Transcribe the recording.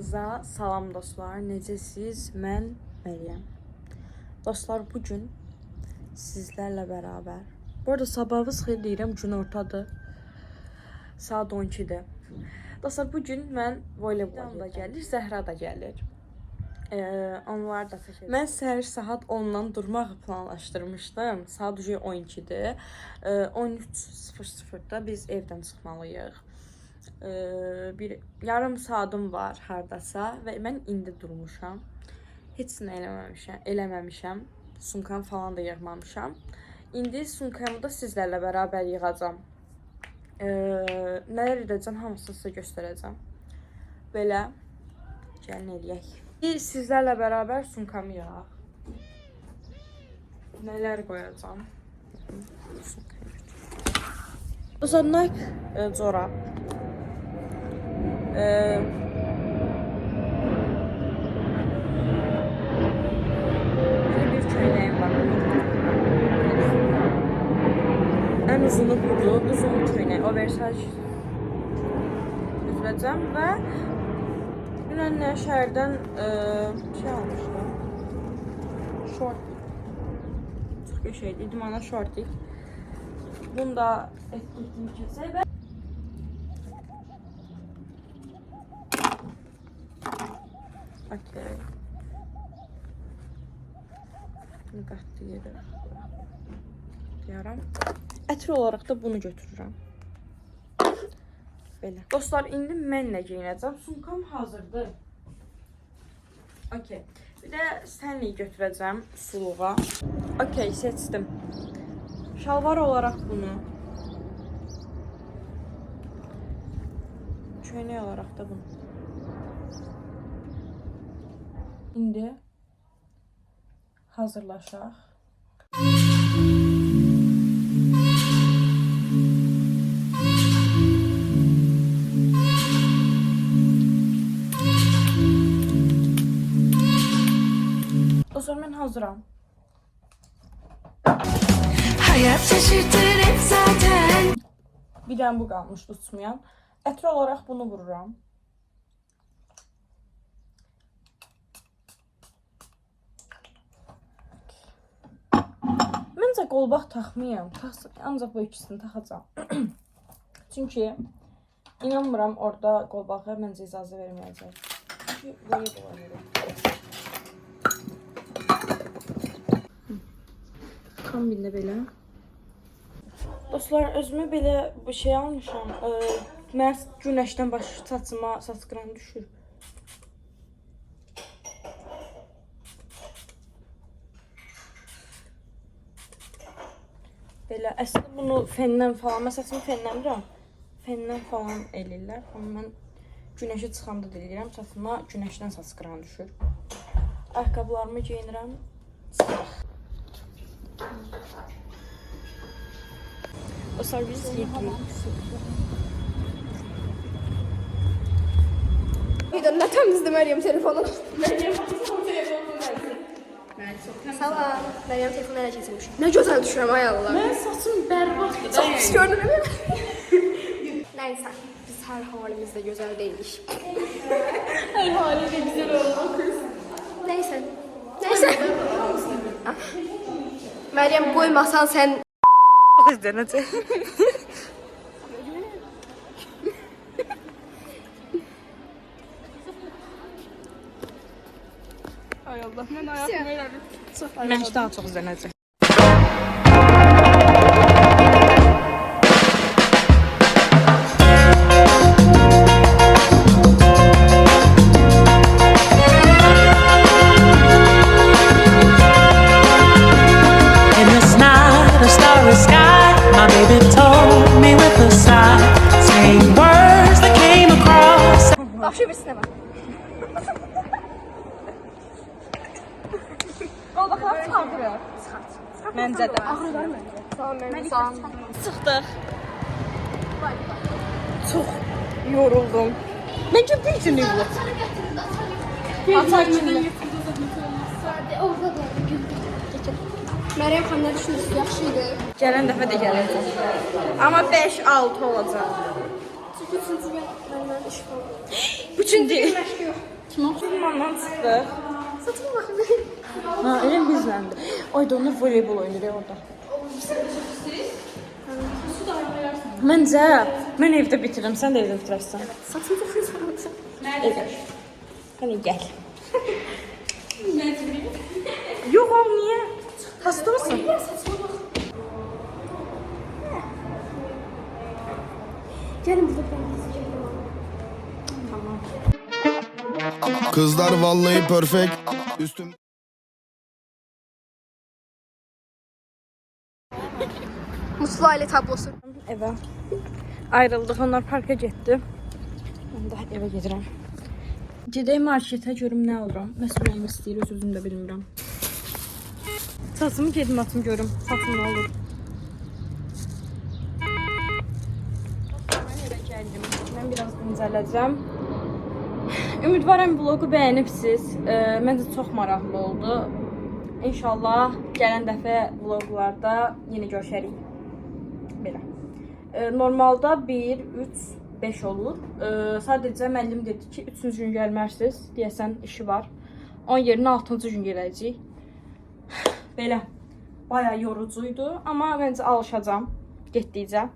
Salam dostlar, necəsiz? Mən Məryəm. Dostlar, bugün sizlərlə bərabər. Bu arada sabahınız xeyir deyirəm, gün ortadır. Saat 12-dir. Dostlar, bugün mən voleybol da gəlir, Zəhra da gəlir. Onlar da çəkəcək. Mən səhər saat 10-dan durmağı planlaşdırmışdım. Saat 12-dir. 13:00-da biz evdən çıxmalıyıq. Bir yarım saatim var hardasa və mən indi durmuşam. Heç nə eləməmişəm. Sumkam falan da yığmamışam. İndi sumkamı da sizlərlə bərabər yığacam. Nələr edəcəm, hamısını sizə göstərəcəm. Belə gəlin eləyək. Sizlərlə bərabər sumkamı yığaq. Nələr qoyacam? Uzanmaq corab. Bir köynəyim var. Ən uzunu budur. Uzun köynək. Oversize düzələcəm və dünən şəhərdən şey almışdım. Short. Çox qəşəngdir. İdmana shortik. Bunu da etkinliğini kəsək və okey. Bunu qatdı yeri. Yaram. Ətir olaraq da bunu götürürəm. Belə. Dostlar, indi mən nə geyinəcəm? Sumkam hazırdır. Okey. Bir də sənliyi götürəcəm suluğa. Okey, seçdim. Şalvar olaraq bunu. Köynək olaraq da bunu. İndi hazırlaşaq. O zaman mən hazıram. Hayat şaşırtır hep zaten. Bir dənə bu qalmış tutmayan. Ətir olaraq bunu vururam. Məncə qolbaq taxmayım. Ancaq bu ikisini taxacam. Çünki inanmıram orada qolbağa məncə icazə verməyəcək. Çünki böyle dolanıyorum. Kombində belə. Dostlar, özümə belə bir şey almışam. Mən günəşdən saçıma saçqıran düşür. Belə, əslində bunu fəndən falan, mən saçımı fənləmirəm. Fəndən falan eləyirlər. Amma mən günəşə çıxanda deyirəm, saçıma günəşdən saçqıran düşür. Ayaqqabılarımı geyinirəm. Çıxaq. Dostlar, biz yedik. Videonun təmizdir Məryəm telefonu. Məryəm salam. Məryəm telefonu ələ keçirmiş. Nə gözəl düşürəm ay Allah. Mən saçım bərbaddır. Çox pis gördün mü? Nəysə, biz hər halimizdə gözəl deyilik. Hər haliyle güzel oldu kız. Nəysə. Məryəm qoymasan sən İzlənəcək. Ay Allah, mən ayağımı elədim. Mən daha çox izlənəcək. Yaxşı birsinə bax. Qolbaqlar çıxardırır. Məncə də. Ağrılar məncə. Sağ ol. Çıxdıq. Çox yoruldum. Məncə bir gün yoruldum. Atar kimi. Məryəm xanım nə düşünürsünüz? Yaxşı idi. Gələn dəfə də gələcək. Amma 5-6 olacaq. Üçüncü gün benden iş var. Üçüncü gün Başka yok. kim oxumandan çıxdıq. Satın bakın. Ha, elə bizləndir. Ay da onlar voleybol oynayır orada. Məncə, mən evdə bitirirəm, sən də evdə bitirərsən. Satın bakın. Evdə. Hani gəl. Yox, oğlum, niyə? Hasta mısın? Gelin burada ben gideceğim. Kızlar vallahi perfect. Üstüm Mutlu aile tablosu. Evə ayrıldıq, onlar parka getdi. Mən də evə gedirəm. Gedək marketə görüm nə alıram. Məsələn, istəyir, özüm də bilmirəm. Saçımı gedim atım görüm. Saçım nə olur. Mən evə gəldim. Mən biraz dincələcəm. Ümidvaram vlogu bəyənibsiz. Məncə çox maraqlı oldu. İnşallah gələn dəfə vloqlarda yenə görüşərik. Belə. Normalda 1, 3, 5 olur. Sadəcə müəllim dedi ki, 3-cü gün gəlmərsiniz. Deyəsən işi var. Onun yerinə 6-cı gün gələcək. Belə. Bayağı yorucuydu. Amma məncə alışacağam getdikcə.